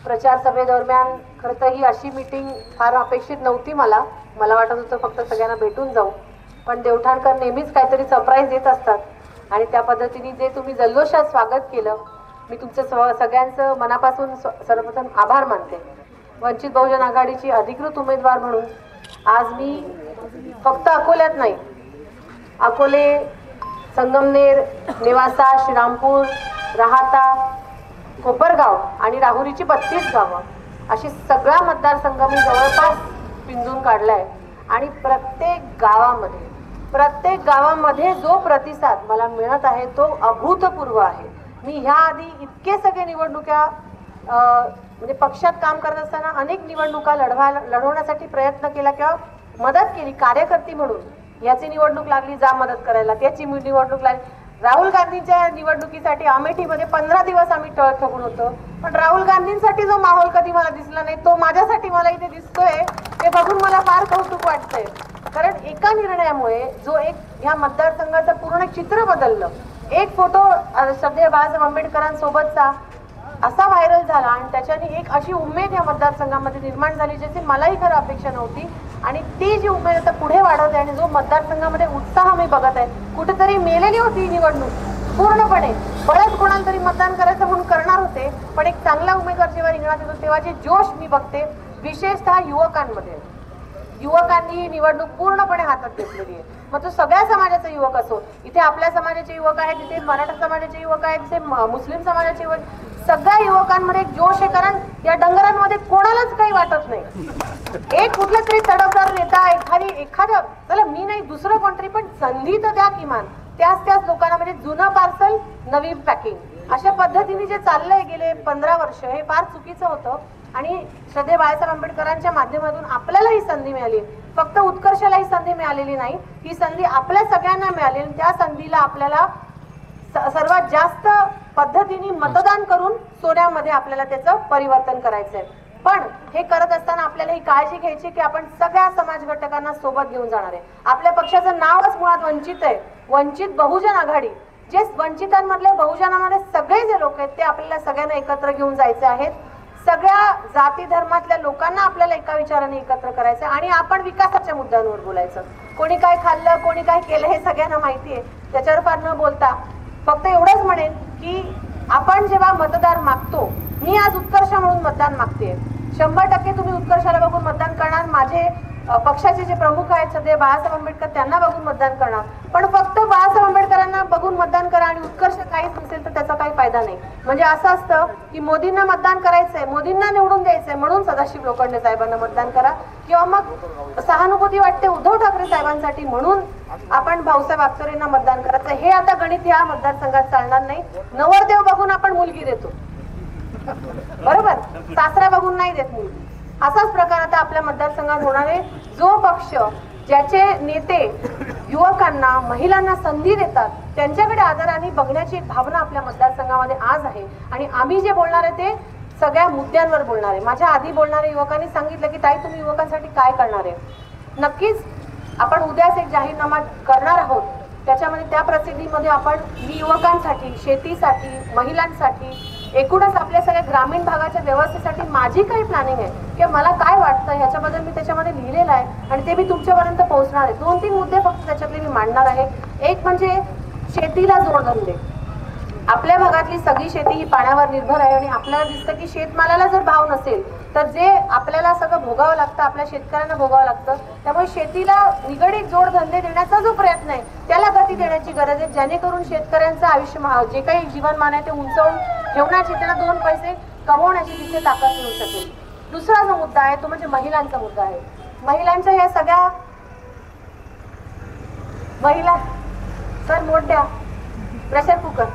प्रचार सभेदरम्यान खरं तर ही अशी मीटिंग फार अपेक्षित नव्हती मला वाटत होतं फक्त सगळ्यांना भेटून जाऊ, पण देवठाणकर नेहमीच काहीतरी सरप्राईज देत असतात आणि त्या पद्धतीने जे तुम्ही जल्लोषात स्वागत केलं, मी तुमचं सगळ्यांचं मनापासून सर्वप्रथम आभार मानते। वंचित बहुजन आघाडीची अधिकृत उमेदवार म्हणून आज मी फक्त अकोल्यात नाही, अकोले, संगमनेर, नेवासा, श्रीरामपूर, राहाता, कोपरगाव आणि राहुरीची 32 गावं अशी सगळा मतदारसंघ मी जवळपास पिंजून काढलाय आणि प्रत्येक गावामध्ये जो प्रतिसाद मला मिळत आहे तो अभूतपूर्व आहे। मी ह्या आधी इतके सगळे निवडणुका म्हणजे पक्षात काम करत असताना अनेक निवडणुका लढवण्यासाठी प्रयत्न केला किंवा मदत केली कार्यकर्ती म्हणून। याची निवडणूक लागली, जा मदत करायला, त्याची निवडणूक लागली। राहुल गांधींच्या निवडणुकीसाठी अमेठीमध्ये 15 दिवस आम्ही टळ ठोकून होतो, पण राहुल गांधींसाठी जो माहोल कधी मला दिसला नाही तो माझ्यासाठी मला इथे दिसतोय, ते बघून मला फार कौतुक वाटतंय। कारण एका निर्णयामुळे जो एक ह्या मतदारसंघाचं पूर्ण चित्र बदललं। एक फोटो श्रद्धेय बाळासाहेब आंबेडकरांसोबतचा असा व्हायरल झाला आणि त्याच्याने एक अशी उमेद या मतदारसंघामध्ये निर्माण झाली ज्याची मलाही खरं अपेक्षा नव्हती आणि ती जी उमेद आता पुढे वाढत आहे आणि जो मतदारसंघामध्ये उत्साह मी बघत आहे, कुठेतरी मेलेली होती निवडणूक पूर्णपणे। बऱ्याच कोणाला तरी मतदान करायचं म्हणून करणार होते, पण एक चांगला उमेदवार जेव्हा रिंगणात येतो तेव्हा जे जोश मी बघते विशेषतः युवकांमध्ये। युवकांनी ही निवडणूक पूर्णपणे हातात घेतलेली आहे। मग तो सगळ्या समाजाचा युवक असो, इथे आपल्या समाजाचे युवक आहेत, इथे मराठा समाजाचे युवक आहेत, इथे मुस्लिम समाजाचे युवक, सगळ्या युवकांमध्ये एक जोश आहे। कारण या डंगरांमध्ये कोणालाच काही वाटत नाही। एक कुठला तरी तडफदार नेता एखाद्या चला मी नाही दुसरं कोणतरी, पण संधी तर द्या किमान त्याच लोकांना, म्हणजे जुनं पार्सल नवी पॅकिंग अशा पद्धतीने जे चाललंय गेले 15 वर्ष हे फार चुकीचं होतं आणि श्रद्धेय बाळासाहेब आंबेडकरांच्या माध्यमातून आपल्याला ही संधी मिळाली। फक्त उत्कर्षाला ही संधी मिळालेली नाही, ही संधी आपल्या सगळ्यांना मिळाली। त्या संधीला आपल्याला सर्वात जास्त पद्धतीने मतदान करून सोन्यामध्ये आपल्याला त्याचं परिवर्तन करायचंय। पण हे करत असताना आपल्याला ही काळजी घ्यायची की आपण सगळ्या समाज घटकांना सोबत घेऊन जाणार आहे। आपल्या पक्षाचं नावच मुळात वंचित आहे, वंचित बहुजन आघाडी। जे वंचितांमधले बहुजनामध्ये सगळे जे लोक आहेत ते आपल्याला सगळ्यांना एकत्र घेऊन जायचे आहेत। सगळ्या जाती धर्मातल्या लोकांना आपल्याला एका विचाराने एकत्र करायचं आणि आपण विकासाच्या मुद्द्यांवर बोलायचं। कोणी काय खाल्लं, कोणी काय केलं हे सगळ्यांना माहिती आहे, त्याच्यावर फार न बोलता फक्त एवढंच म्हणेन की आपण जेव्हा मतदार मागतो, मी आज उत्कर्ष म्हणून मतदान मागते, 100% तुम्ही उत्कर्षाला बघून मतदान करणार, माझे पक्षाचे जे प्रमुख आहेत श्रद्धेय बाळासाहेब आंबेडकर त्यांना बघून मतदान करणार, पण फक्त बाळासाहेब आंबेडकरांना बघून मतदान करा आणि उत्कर्ष काहीच नसेल तर त्याचा काही फायदा नाही। म्हणजे असं असतं की मोदींना मतदान करायचंय, मोदींना निवडून द्यायचंय म्हणून सदाशिव लोखंडे साहेबांना मतदान करा, किंवा मग सहानुभूती वाटते उद्धव ठाकरे साहेबांसाठी म्हणून आपण भाऊसाहेब आगचोरेंना मतदान करायचं, हे आता गणित या मतदारसंघात चालणार नाही। नवरदेव बघून आपण मुलगी देतो, बरोबर, सासरा बघून नाही देत मुलगी। असाच प्रकार आता आपल्या मतदारसंघात होणार आहे। जो पक्ष ज्याचे नेते युवकांना, महिलांना संधी देतात त्यांच्याकडे आदराने बघण्याची एक भावना आपल्या मतदारसंघामध्ये आज आहे आणि आम्ही जे बोलणार आहे ते सगळ्या मुद्द्यांवर बोलणार आहे। माझ्या आधी बोलणाऱ्या युवकांनी सांगितलं की ताई तुम्ही युवकांसाठी काय करणार आहे। नक्कीच आपण उद्याच एक जाहीरनामा करणार आहोत, त्याच्यामध्ये त्या प्रसिद्धीमध्ये आपण युवकांसाठी, शेतीसाठी, महिलांसाठी, एकूणच आपल्या सगळ्या ग्रामीण भागाच्या व्यवस्थेसाठी माझी काही प्लॅनिंग आहे किंवा मला काय वाटतं ह्याच्याबद्दल मी त्याच्यामध्ये लिहिलेलं आहे आणि ते मी तुमच्यापर्यंत पोहोचणार आहे। 2-3 मुद्दे फक्त त्याच्यातले मी मांडणार आहे। एक म्हणजे शेतीला जोडधंदे। आपल्या भागातली सगळी शेती ही पाण्यावर निर्भर आहे आणि आपल्याला दिसतं की शेतमालाला जर भाव नसेल तर जे आपल्याला सगळं भोगावं लागतं, आपल्या शेतकऱ्यांना भोगावं लागतं। त्यामुळे शेतीला निगडीत जोडधंदे देण्याचा जो प्रयत्न आहे त्याला गती देण्याची गरज आहे, जेणेकरून शेतकऱ्यांचं आयुष्य, जे काही जीवनमान आहे ते उंचावून ठेवण्याची, त्यांना 2 पैसे कमवण्याची तिथे ताकद मिळू शकेल। दुसरा जो मुद्दा आहे तो म्हणजे महिलांचा मुद्दा आहे। महिलांच्या या सगळ्या महिला सर मोठ्या प्रेशर कुकर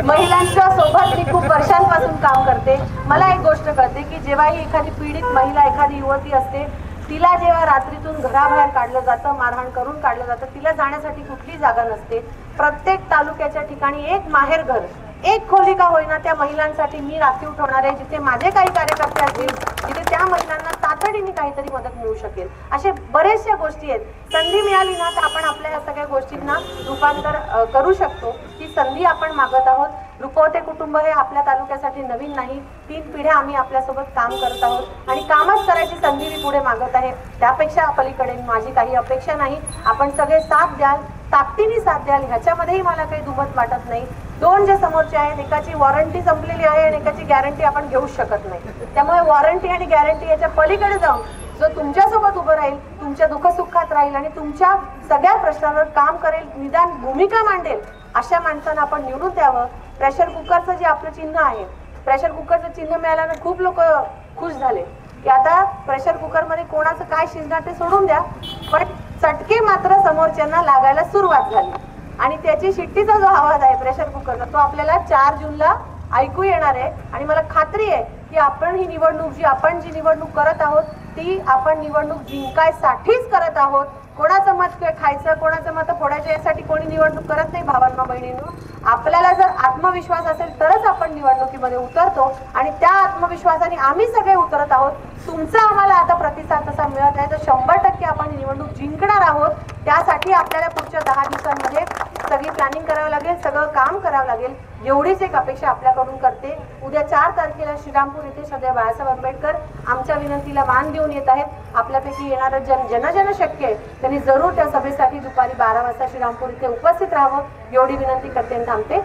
महिलांच्या सोबत मी खूप वर्षांपासून काम करते। मला एक गोष्ट कळते की जेव्हा ही एखादी पीडित महिला, एखादी युवती असते, तिला जेव्हा रात्रीतून घराबाहेर काढलं जातं, मारहाण करून काढलं जातं, तिला जाण्यासाठी कुठली जागा नसते। प्रत्येक तालुक्याच्या ठिकाणी एक माहेरघर एक खोली का होईना त्या महिलांसाठी मी राखीव ठेवणार आहे, जिथे माझे काही कार्यकर्ते असतील, जिथे त्या महिलांना तातडीने काहीतरी मदत मिळू शकेल. असे बरेचशा गोष्टी आहेत. संधी मिळाली ना तर आपण आपल्या या सगळ्या गोष्टींना रूपांतर करू शकतो. ती संधी आपण मागत आहोत. रुपवते कुटुंब हे आपल्या तालुक्यासाठी नवीन नाही. 3 पिढ्या आम्ही आपल्यासोबत काम करत आहोत आणि कामच करायची संधी मी पुढे मागत आहे. त्यापेक्षा पलीकडे माझी काही अपेक्षा नाही. आपण सगळे साथ द्याल, ताकदीने साथ द्याल, ह्याच्यामध्येही मला काही दुमत वाटत नाही. 2 जे समोरचे आहेत, एकाची वॉरंटी संपलेली आहे आणि एकाची गॅरंटी आपण घेऊ शकत नाही. त्यामुळे वॉरंटी आणि गॅरंटी याच्या पलीकडे जाऊन जो तुमच्यासोबत उभं राहील, तुमच्या दुःखसुखात राहील आणि तुमच्या सगळ्या प्रश्नांवर काम करेल, निदान भूमिका मांडेल, अशा माणसांना आपण निवडून द्यावं. प्रेशर कुकरचं जे आपलं चिन्ह आहे, प्रेशर कुकरचं चिन्ह मिळाल्यानं खूप लोक खुश झाले की आता प्रेशर कुकरमध्ये कोणाचं काय शिजणार ते सोडून द्या, पण चटके मात्र समोरच्यांना लागायला सुरुवात झाली. आणि त्याची शिट्टीचा जो आवाज आहे प्रेशर कुकरचा, तो आपल्याला 4 जूनला ऐकू येणार आहे. आणि मला खात्री आहे की आपण ही निवडणूक जी निवडणूक करत आहोत ती आपण निवडणूक जिंकायसाठीच करत आहोत. कोणाचं मत खायचं, कोणाचं मत फोडायचं यासाठी कोणी निवडणूक करत नाही. भावांनो बहिणींनो, आपल्याला जर आत्मविश्वास असेल तरच आपण निवडणुकीमध्ये उतरतो आणि त्या आत्मविश्वासाने आम्ही सगळे उतरत आहोत. तुमचा आम्हाला आता प्रतिसाद तसा मिळत आहे तर 100% आपण ही निवडणूक जिंकणार आहोत. त्यासाठी आपल्याला पुढच्या 10 दिवसांमध्ये सगळी प्लॅनिंग करावं लागेल, सगळं काम करावं लागेल. एवढीच एक अपेक्षा आपल्याकडून करते. उद्या 4 तारखेला श्रीरामपूर येथे सदैव बाळासाहेब आंबेडकर आमच्या विनंतीला मान देऊन येत आहेत. आपल्यापैकी येणारं जन शक्य आहे त्यांनी जरूर त्या सभेसाठी दुपारी 12 वाजता श्रीरामपूर इथे उपस्थित राहावं, एवढी विनंती करते आणि थांबते.